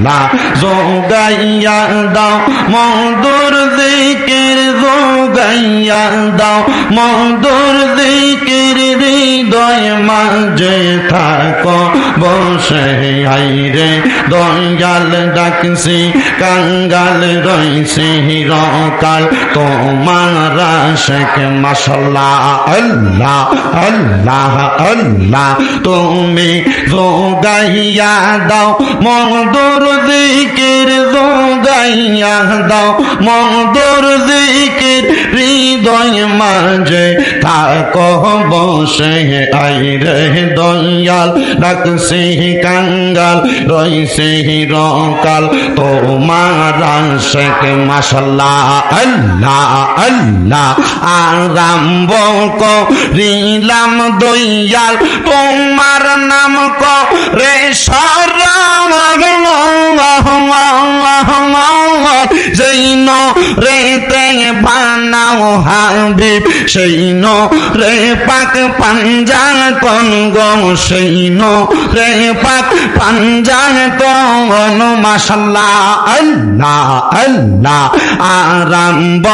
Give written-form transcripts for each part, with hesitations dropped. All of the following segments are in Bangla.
আল্লাহ যোগাইয়া দাও মধুর জিকির যোগাইয়া দাও মধুর জিকির হৃদয় মাঝে থাকো বসে আইরে দয়াল ডাকছি কাঙ্গাল রইছি রকাল তোমার আশিক মাশাআল্লাহ আল্লাহ আল্লাহ আল্লাহ তুমি যোগাইয়া দাও মধুর জিকির যোগাইয়া দাও মধুর জিকির হৃদয় মাঝে থাকো বসে আইরে দয়াল ডাকছি কাঙ্গাল রইছি রকাল তোমার আশিক মাশাআল্লাহ আল্লাহ আল্লাহ আরম্ভ করিলাম দয়াল তোমার নাম করে শরণ যেন রেতে বানাও হাবিব সেইন রে পাক পাঞ্জান কোন গো সেইন রে পাক পাঞ্জান কোন মাশাআল্লাহ আল্লাহ আল্লাহ আরম্ভ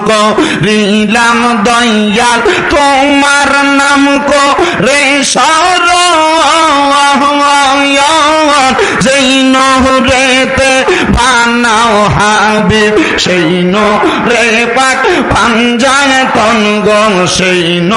করিলাম দয়াল তোমার নাম করে শরণ যেন রেতে বানাও হাবিব সেইন রে পাক পাঞ্জান কোন গো সেইন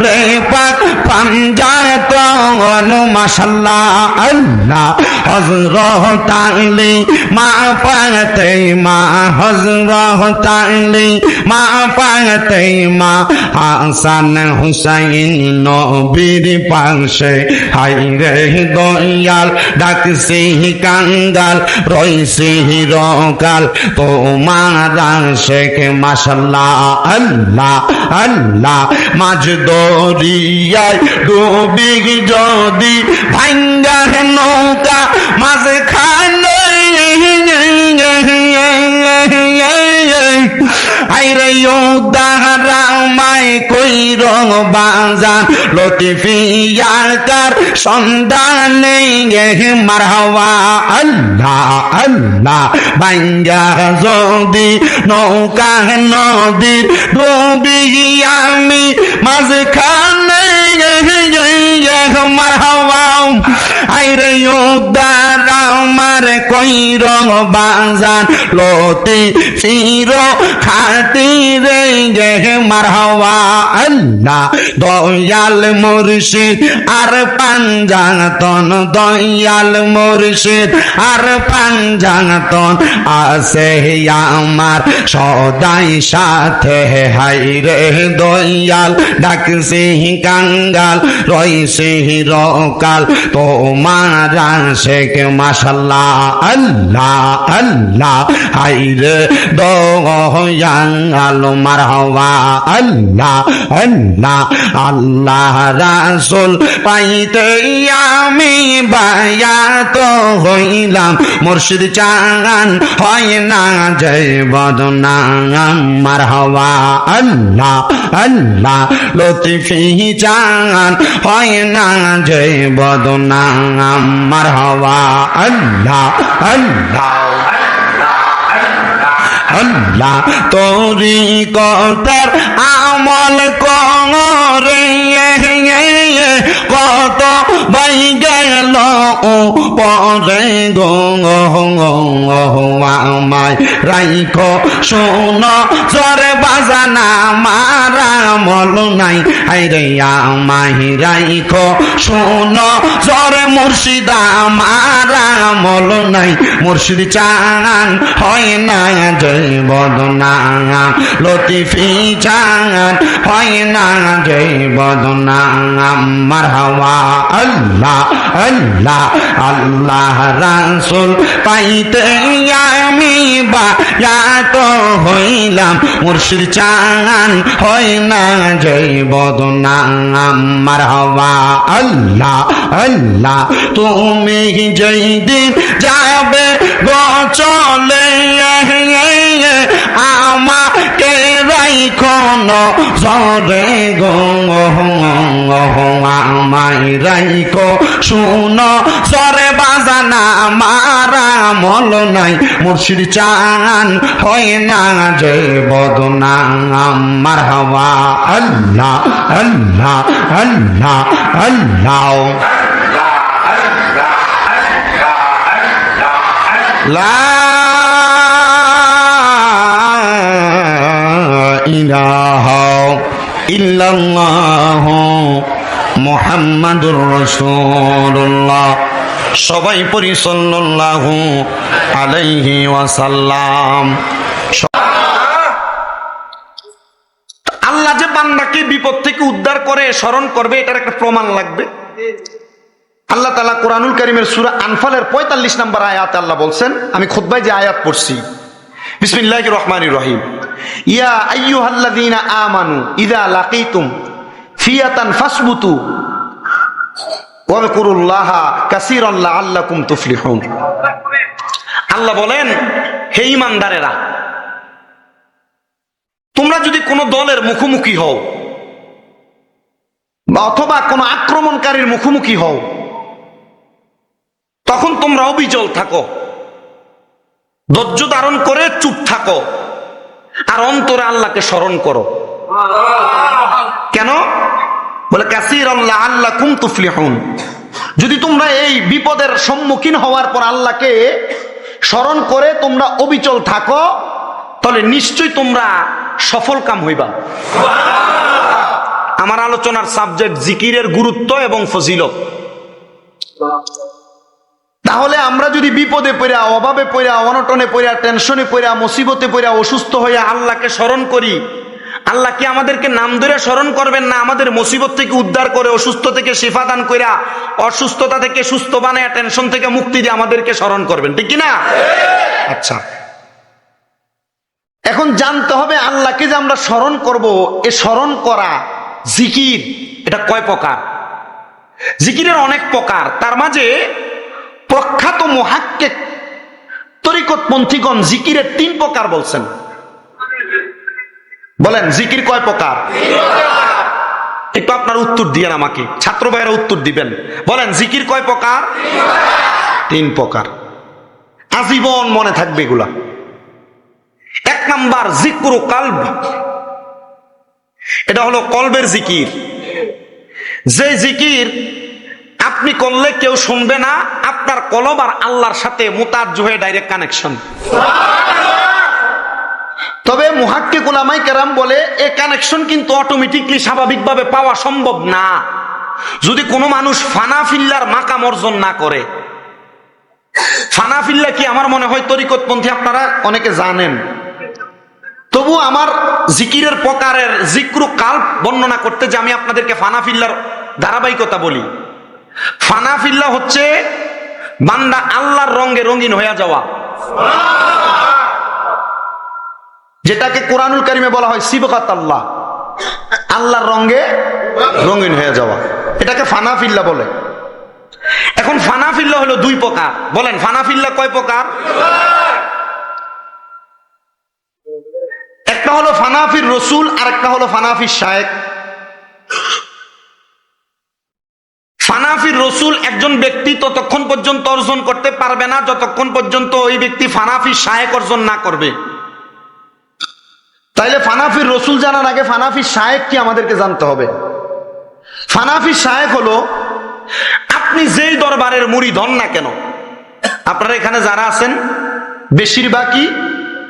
রে পাক পাঞ্জান কোন মাশাআল্লাহ আল্লাহ হযরত আলী মা ফাতেমা হযরত আলী মা ফাতেমা হাসান হুসাইন নবীর পাশে হায়রে দয়াল ডাকছি কাঙ্গাল রইছি রকাল তোমার আশিক মাশাআল্লাহ আল্লাহ আল্লাহ মাঝ দরিয়ায় ডুবি যদি ভাঙ্গা নৌকা মাঝ খানে আইরে দাহারামায় কইর বাজান লতিফিয়ার কার সন্ধানে মারহাবা আল্লাহ আল্লাহ ভাঙ্গা যদি নৌকা নদীর ডুবি আমি মাঝখানে মারহাবা আইরে দারামার কইর বাজান লতি ফির খাতিরে মারহাবা আল্লাহ দয়াল মুর্শিদ আর পাঞ্জাতন দয়াল মুর্শিদ আর পাঞ্জাতন আছে আমার সদাই সাথে হায়রে দয়াল ডাকছি কাঙ্গাল রইছি রকাল তোমার আশিক মাশাআল্লাহ আল্লাহ আল্লাহ হায়রে দয়াল মারহাবা আল্লাহ আল্লাহ আল্লাহ রাসূল পাইতে আমি বায়াত হইলাম মুর্শিদ চান হয় না জয় বদনাম মারহাবা আল্লাহ আল্লাহ লতিফি চান হয় না জয় বদনাম মারহাবা আল্লাহ আল্লাহ আল্লাহ তোরি কতার আমল করে কত বাই গেল পরে গো আমায় রাইখো শোন জরে বাজানা মারা মল নাই আইরে আমায় রাইখো শোন জরে মুর্শিদা মারা মল নাই মুর্শিদ চান হয় না জয় বদনাম লতিফি চান হয় না জয় বদনাম মারহাবা আল্লাহ আল্লাহ আল্লাহ রাসূল পাইতে আমি বায়াত হইলাম মুর্শিদ চান হয় না জয় বদনাম মারহাবা আল্লাহ আল্লাহ তুমি যেই দিন যাবে গো চলে আমাকে রাইখো জরে গো আমায় রাইখো শোনো জরে বাজানা মারা মল নাই মুর্শিদ চান হয় না যে বদনাম মারহাবা আল্লাহ আল্লাহ আল্লাহ আল্লাহ লা ইলাহা ইল্লাল্লাহ মুহাম্মাদুর রাসূলুল্লাহ। সবাই পড়ি সাল্লাল্লাহু আলাইহি ওয়াসাল্লাম। আল্লাহ যে বান্দাকে বিপদ থেকে উদ্ধার করে স্মরণ করবে এটার একটা প্রমাণ লাগবে। আল্লাহ তাআলা কোরআনুল কারীমের সূরা আনফালের ৪৫ নম্বর আয়াতে আল্লাহ বলছেন, আমি খুতবায় যে আয়াত পড়ছি, বিসমিল্লাহির রহমানির রহিম, ইয়া আইয়ুহাল্লাযীনা আমানু ইযা লাকীতুম ফিয়াতান ফাসবুতু ওয়াযকুরুল্লাহা কাসীরান লাআল্লাকুম তুফলিহুন। আল্লাহ বলেন, হে ঈমানদারেরা, তোমরা যদি কোনো দলের মুখোমুখি হও বা অথবা কোনো আক্রমণকারীর মুখোমুখি হও, তখন তোমরা অবিচল থাকো, ধৈর্য ধারণ করে চুপ থাকো, আর অন্তরে আল্লাহকে স্মরণ করো। কেন? বলে কাসীরান লাআল্লাকুম তুফলিহুন। যদি তোমরা এই বিপদের সম্মুখীন হওয়ার পর আল্লাহকে স্মরণ করে তোমরা অবিচল থাকো, তাহলে নিশ্চয়ই তোমরা সফল কাম হইবা। আমার আলোচনার সাবজেক্ট জিকিরের গুরুত্ব এবং ফজিলত। তাহলে আমরা যদি বিপদে পড়া, অভাবে পড়া, অনটনে পড়া, টেনশনে পড়া, মুসিবতে পড়া, অসুস্থ হইয়া আল্লাহকে স্মরণ করি, আল্লাহ কি আমাদেরকে নাম ধরে স্মরণ করবেন না আমাদের মুসিবত থেকে উদ্ধার করে, অসুস্থ থেকে শিফা দান কইরা, অসুস্থতা থেকে সুস্থ বানায়া, টেনশন থেকে মুক্তি দিয়ে আমাদেরকে স্মরণ করবেন, ঠিক কি না? আচ্ছা, এখন জানতে হবে আল্লাহকে যে আমরা স্মরণ করব, এ স্মরণ করা জিকির এটা কয় প্রকার? জিকিরের অনেক প্রকার। তার মাঝে প্রখ্যাত মুহাক্কিক তরিকতপন্থীগণ জিকিরের ৩ প্রকার বলছেন। বলেন জিকির কয় প্রকার? একটু আপনার উত্তর দিয়েন, আমাকে ছাত্র ভাইয়েরা উত্তর দিবেন। বলেন জিকির কয় প্রকার? ৩ প্রকার। আজীবন মনে থাকবে এগুলা। ১ নাম্বার জিকরু কলব, এটা হলো কলবের জিকির। যে জিকির আপনি করলে কেউ শুনবে না, আপনার কলব আর আল্লাহর সাথে মুতাজ্জু হয়ে ডাইরেক্ট কানেকশন। তবে মুহাক্কিক উলামায়ে কেরাম বলে এই কানেকশন কিন্তু অটোমেটিকলি স্বাভাবিকভাবে পাওয়া সম্ভব না, যদি কোনো মানুষ ফানা ফিল্লার মাকাম অর্জন না করে। ফানা ফিল্লা কি? আমার মনে হয় তরিকতপন্থী আপনারা অনেকে জানেন, তবু আমার জিকিরের প্রকারের জিকরু কালব বর্ণনা করতে যে আমি আপনাদেরকে ফানা ফিল্লার ধারাবাহিকতা বলি। ফানা ফিল্লা হচ্ছে বান্দা আল্লাহর রঙে রঙিন হয়ে যাওয়া, যেটাকে কোরআনুল কারীমে বলা হয় সিবগাত আল্লাহ, আল্লাহর রঙে রঙিন হয়ে যাওয়া, এটাকে ফানা ফিল্লা বলে। এখন ফানা ফিল্লা হলো 2 প্রকার। বলেন ফানা ফিল্লা কয় প্রকার? একটা হলো ফানাফির রসুল, আর একটা হলো ফানাফির শায়েখ। ফানাফির রসুল একজন ব্যক্তি ততক্ষণ পর্যন্ত অর্জন করতে পারবে না যতক্ষণ পর্যন্ত ওই ব্যক্তি ফানাফির শায়েখ অর্জন না করবে। তাইলে ফানাফির রসুল জানার আগে ফানাফির শায়েখ কি আমাদেরকে জানতে হবে। ফানাফির শায়েখ হলো আপনি যেই দরবারের মুরিদ হন না কেন, আপনারা এখানে যারা আছেন বেশিরভাগই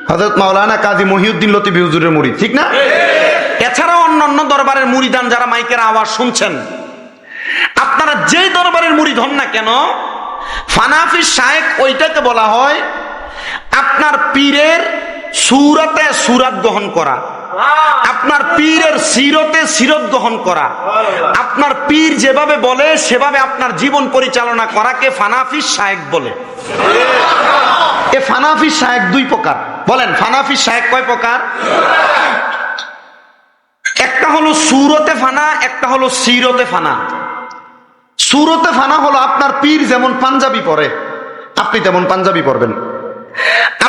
হযরত মাওলানা কাজী মহিউদ্দিন লতিফি হুজুরের মুরিদ, ঠিক না? এছাড়াও অন্যান্য দরবারের মুরিদান যারা মাইকের আওয়াজ শুনছেন, আপনারা যেই দরবারের মুরিদ হন না কেন, ফানাফি শায়েখ ওইটাকে বলা হয় আপনার পীরের সুরতে সুরাত গ্রহণ করা, আপনার পীরের সিরতে সিরত গ্রহণ করা, আপনার পীর যেভাবে বলে সেভাবে আপনার জীবন পরিচালনা করাকে ফানাফি শায়েখ বলে। এ ফানাফি শায়েখ 2 প্রকার। বলেন ফানাফি শায়েখ কয় প্রকার? একটা হলো সুরতে ফানা, একটা হলো সিরতে ফানা। সুরতে ফানা হলো আপনার পীর যেমন পাঞ্জাবি পরে আপনি তেমন পাঞ্জাবি পরবেন,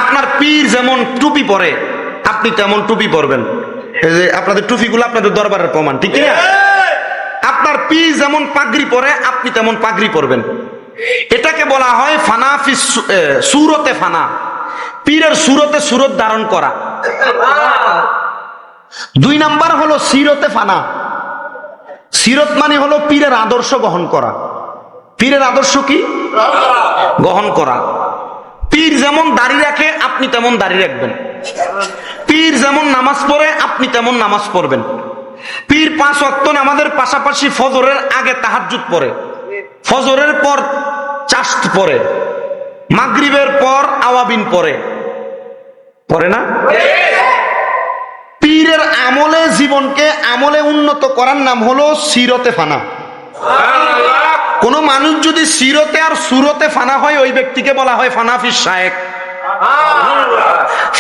আপনার পীর যেমন টুপি পরে আপনি তেমন টুপি পরবেন। এই যে আপনাদের টুপিগুলো আপনাদের দরবারের প্রমাণ, ঠিক না? আপনার পীর যেমন পাগড়ি পরে আপনি তেমন পাগড়ি পরবেন। এটাকে বলা হয় ফানাফি সুরতে ফানা, পীরের সুরতে সুরত ধারণ করা। 2 নাম্বার হলো সিরতে ফানা। সিরত মানে হলো পীরের আদর্শ গ্রহণ করা। পীরের আদর্শ কি? গ্রহণ করা। পীর যেমন দাড়ি রাখে আপনি তেমন দাড়ি রাখবেন। পীর যেমন নামাজ পড়ে আপনি তেমন নামাজ পড়বেন। পীর 5 ওয়াক্ত নামাজের পাশাপাশি ফজরের আগে তাহাজ্জুদ পড়ে, ফজরের পর চাশত পড়ে, মাগরিবের পর আওয়াবিন পড়ে না? পীরের আমলে জীবনকে আমলে উন্নত করার নাম হলো সিরতে ফানা। কোন মানুষ যদি সিরতে আর সুরতে ফানা হয় ওই ব্যক্তিকে বলা হয় ফানাফি শায়েখ।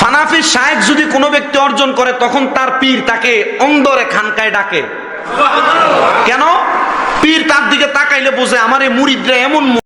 ফানাফি শায়েখ যদি কোনো ব্যক্তি অর্জন করে তখন তার পীর তাকে অন্দরে খানকায় ডাকে। কেন? পীর তার দিকে তাকাইলে বোঝে আমার এই মুরিদরা এমন